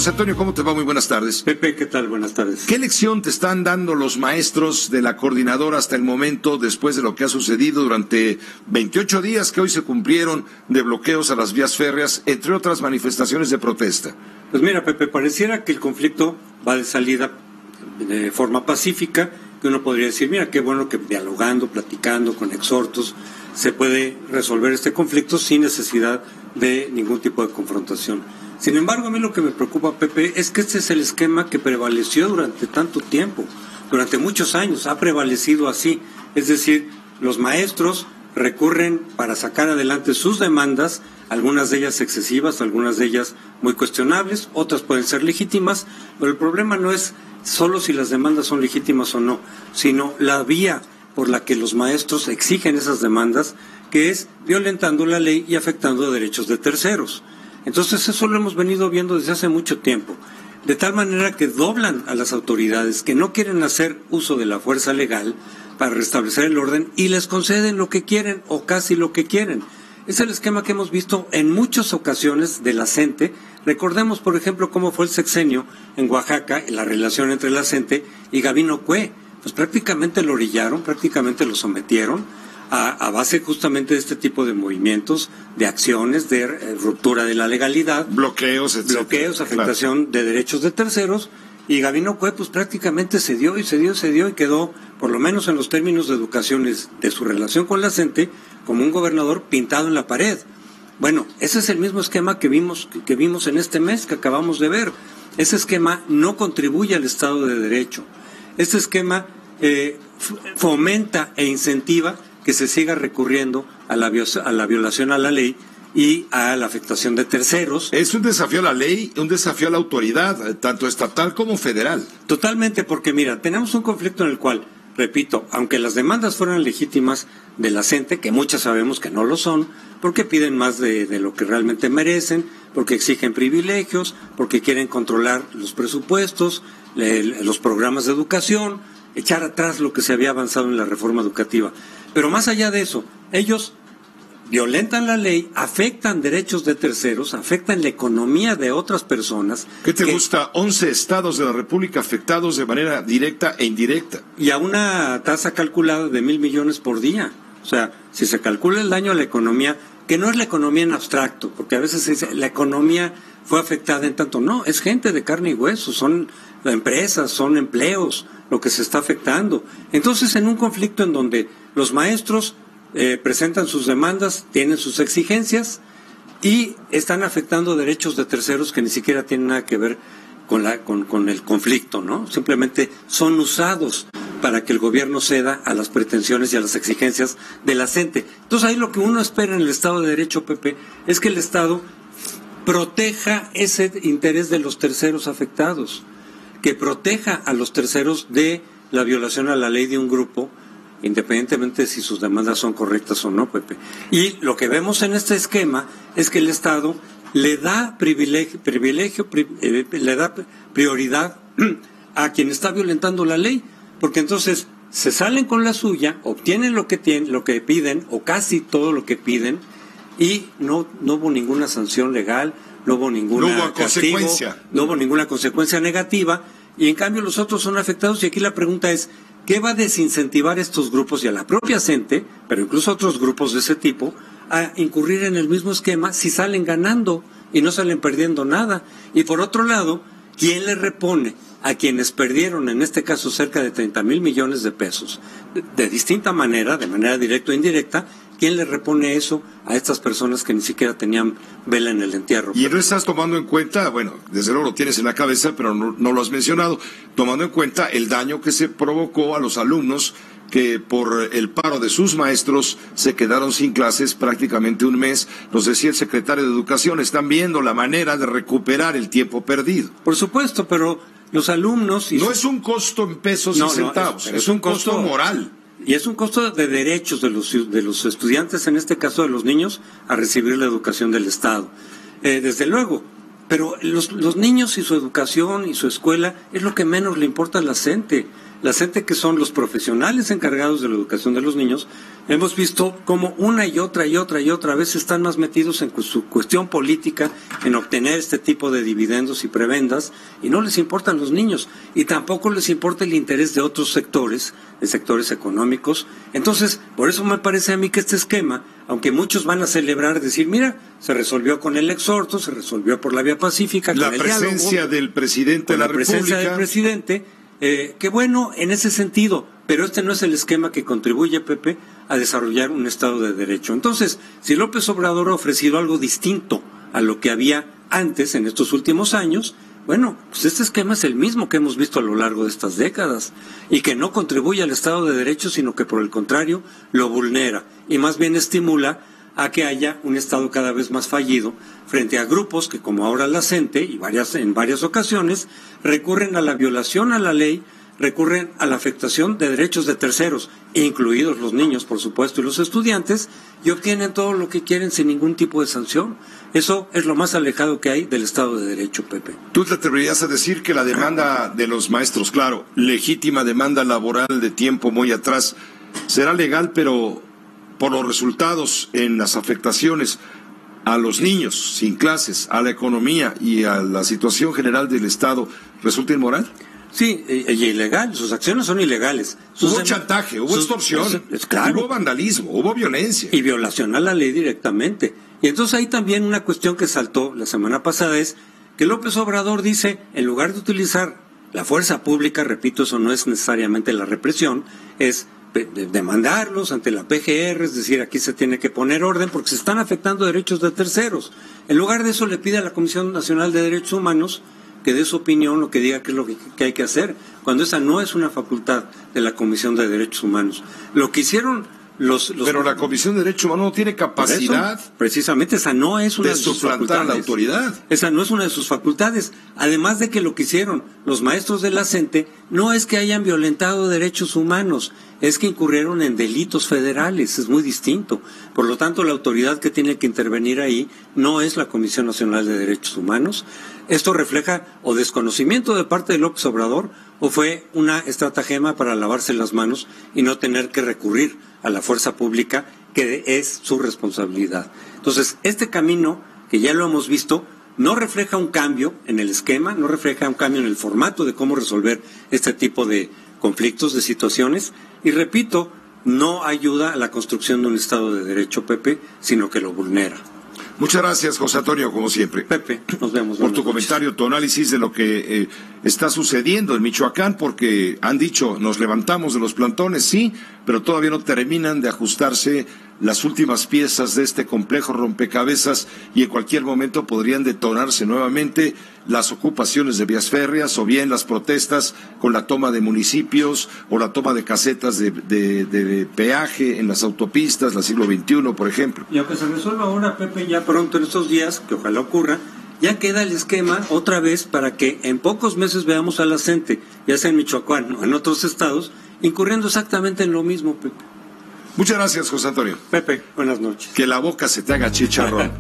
José Antonio, ¿cómo te va? Muy buenas tardes. Pepe, ¿qué tal? Buenas tardes. ¿Qué lección te están dando los maestros de la coordinadora hasta el momento, después de lo que ha sucedido durante 28 días que hoy se cumplieron de bloqueos a las vías férreas, entre otras manifestaciones de protesta? Pues mira, Pepe, pareciera que el conflicto va de salida de forma pacífica, que uno podría decir, mira, qué bueno que dialogando, platicando, con exhortos, se puede resolver este conflicto sin necesidad de ningún tipo de confrontación. Sin embargo, a mí lo que me preocupa, Pepe, es que este es el esquema que prevaleció durante tanto tiempo, durante muchos años, ha prevalecido así. Es decir, los maestros recurren para sacar adelante sus demandas, algunas de ellas excesivas, algunas de ellas muy cuestionables, otras pueden ser legítimas, pero el problema no es solo si las demandas son legítimas o no, sino la vía por la que los maestros exigen esas demandas, que es violentando la ley y afectando derechos de terceros. Entonces eso lo hemos venido viendo desde hace mucho tiempo, de tal manera que doblan a las autoridades que no quieren hacer uso de la fuerza legal para restablecer el orden y les conceden lo que quieren o casi lo que quieren. Es el esquema que hemos visto en muchas ocasiones de la CENTE. Recordemos, por ejemplo, cómo fue el sexenio en Oaxaca, la relación entre la CENTE y Gabino Cue. Pues prácticamente lo orillaron, prácticamente lo sometieron a base justamente de este tipo de movimientos, de acciones, de ruptura de la legalidad, bloqueos, etcétera. Bloqueos, afectación de derechos de terceros, y Gabino Cue pues prácticamente cedió y quedó, por lo menos en los términos de educación de su relación con la CENTE, como un gobernador pintado en la pared. Bueno, ese es el mismo esquema que vimos en este mes que acabamos de ver. Ese esquema no contribuye al Estado de Derecho. Este esquema fomenta e incentiva que se siga recurriendo a la violación a la ley y a la afectación de terceros. Es un desafío a la ley, un desafío a la autoridad, tanto estatal como federal. Totalmente, porque mira, tenemos un conflicto en el cual, repito, aunque las demandas fueran legítimas de la CENTE, que muchas sabemos que no lo son, porque piden más de lo que realmente merecen, porque exigen privilegios, porque quieren controlar los presupuestos, los programas de educación, echar atrás lo que se había avanzado en la reforma educativa. Pero más allá de eso, ellos violentan la ley, afectan derechos de terceros, afectan la economía de otras personas. ¿Qué te gusta? 11 estados de la República afectados de manera directa e indirecta. Y a una tasa calculada de 1,000 millones por día. O sea, si se calcula el daño a la economía, que no es la economía en abstracto, porque a veces se dice la economía fue afectada en tanto. No, es gente de carne y hueso, son empresas, son empleos, lo que se está afectando. Entonces, en un conflicto en donde los maestros presentan sus demandas, tienen sus exigencias y están afectando derechos de terceros que ni siquiera tienen nada que ver con el conflicto, ¿no? Simplemente son usados para que el gobierno ceda a las pretensiones y a las exigencias de la CENTE. Entonces ahí lo que uno espera en el Estado de Derecho, Pepe, es que el Estado proteja ese interés de los terceros afectados, que proteja a los terceros de la violación a la ley de un grupo, independientemente de si sus demandas son correctas o no, Pepe. Y lo que vemos en este esquema es que el Estado le da le da prioridad a quien está violentando la ley, porque entonces se salen con la suya, obtienen lo que piden, o casi todo lo que piden, y no hubo ninguna sanción legal, no hubo ninguna castigo, no hubo ninguna consecuencia negativa, y en cambio los otros son afectados. Y aquí la pregunta es, ¿qué va a desincentivar a estos grupos y a la propia CENTE, pero incluso a otros grupos de ese tipo, a incurrir en el mismo esquema si salen ganando y no salen perdiendo nada? Y por otro lado, ¿quién le repone a quienes perdieron, en este caso cerca de 30,000 millones de pesos, de distinta manera, de manera directa o indirecta? ¿Quién le repone eso a estas personas que ni siquiera tenían vela en el entierro? Y no estás tomando en cuenta, bueno, desde luego lo tienes en la cabeza, pero no lo has mencionado, tomando en cuenta el daño que se provocó a los alumnos que por el paro de sus maestros se quedaron sin clases prácticamente un mes. Nos decía el secretario de Educación, están viendo la manera de recuperar el tiempo perdido. Por supuesto, pero los alumnos... No es un costo en pesos y centavos, es un costo moral. Y es un costo de derechos de los estudiantes, en este caso de los niños, a recibir la educación del Estado. Desde luego, pero los niños y su educación y su escuela es lo que menos le importa a la CENTE. la CENTE, que son los profesionales encargados de la educación de los niños, hemos visto cómo una y otra vez están más metidos en su cuestión política, en obtener este tipo de dividendos y prebendas, y no les importan los niños, y tampoco les importa el interés de otros sectores, de sectores económicos. Entonces, por eso me parece a mí que este esquema, aunque muchos van a celebrar, decir, mira, se resolvió con el exhorto, se resolvió por la vía pacífica, la con el presencia diálogo, del presidente de la República. presencia del presidente, qué bueno en ese sentido, pero este no es el esquema que contribuye, Pepe, a desarrollar un Estado de Derecho. Entonces, si López Obrador ha ofrecido algo distinto a lo que había antes, en estos últimos años, bueno, pues este esquema es el mismo que hemos visto a lo largo de estas décadas, y que no contribuye al Estado de Derecho, sino que por el contrario lo vulnera, y más bien estimula a que haya un Estado cada vez más fallido frente a grupos que, como ahora la CENTE, y en varias ocasiones, recurren a la violación a la ley, recurren a la afectación de derechos de terceros, incluidos los niños, por supuesto, y los estudiantes, y obtienen todo lo que quieren sin ningún tipo de sanción. Eso es lo más alejado que hay del Estado de Derecho, Pepe. ¿Tú te atreverías a decir que la demanda de los maestros, claro, legítima demanda laboral de tiempo muy atrás, será legal, pero por los resultados en las afectaciones a los niños sin clases, a la economía y a la situación general del Estado, resulta inmoral? Sí, y ilegal, sus acciones son ilegales. Hubo chantaje, hubo extorsión, claro, hubo vandalismo, hubo violencia. Y violación a la ley directamente. Y entonces ahí también una cuestión que saltó la semana pasada es que López Obrador dice, en lugar de utilizar la fuerza pública, repito, eso no es necesariamente la represión, es demandarlos ante la PGR, es decir, aquí se tiene que poner orden porque se están afectando derechos de terceros. En lugar de eso le pide a la Comisión Nacional de Derechos Humanos que dé su opinión o que diga qué es lo que hay que hacer, cuando esa no es una facultad de la Comisión de Derechos Humanos. Lo que hicieron los Pero la Comisión de Derechos Humanos no tiene capacidad, eso, precisamente esa no es una de sus suplantar facultades. a la autoridad. Esa no es una de sus facultades. Además de que lo que hicieron los maestros de la CENTE no es que hayan violentado derechos humanos, es que incurrieron en delitos federales, es muy distinto. Por lo tanto, la autoridad que tiene que intervenir ahí no es la Comisión Nacional de Derechos Humanos. Esto refleja o desconocimiento de parte de López Obrador o fue una estratagema para lavarse las manos y no tener que recurrir a la fuerza pública, que es su responsabilidad. Entonces, este camino, que ya lo hemos visto, no refleja un cambio en el esquema, no refleja un cambio en el formato de cómo resolver este tipo de conflictos, de situaciones, y repito, no ayuda a la construcción de un Estado de Derecho, Pepe, sino que lo vulnera. Muchas gracias, José Antonio, como siempre. Pepe, nos vemos. Por tu comentario, tu análisis de lo que está sucediendo en Michoacán, porque han dicho, nos levantamos de los plantones, sí, pero todavía no terminan de ajustarse las últimas piezas de este complejo rompecabezas y en cualquier momento podrían detonarse nuevamente las ocupaciones de vías férreas o bien las protestas con la toma de municipios o la toma de casetas de peaje en las autopistas, la siglo XXI, por ejemplo. Y aunque se resuelva ahora, Pepe, ya pronto en estos días, que ojalá ocurra, ya queda el esquema otra vez para que en pocos meses veamos a la CENTE, ya sea en Michoacán o en otros estados, incurriendo exactamente en lo mismo, Pepe. Muchas gracias, José Antonio. Pepe, buenas noches. Que la boca se te haga chicharrón.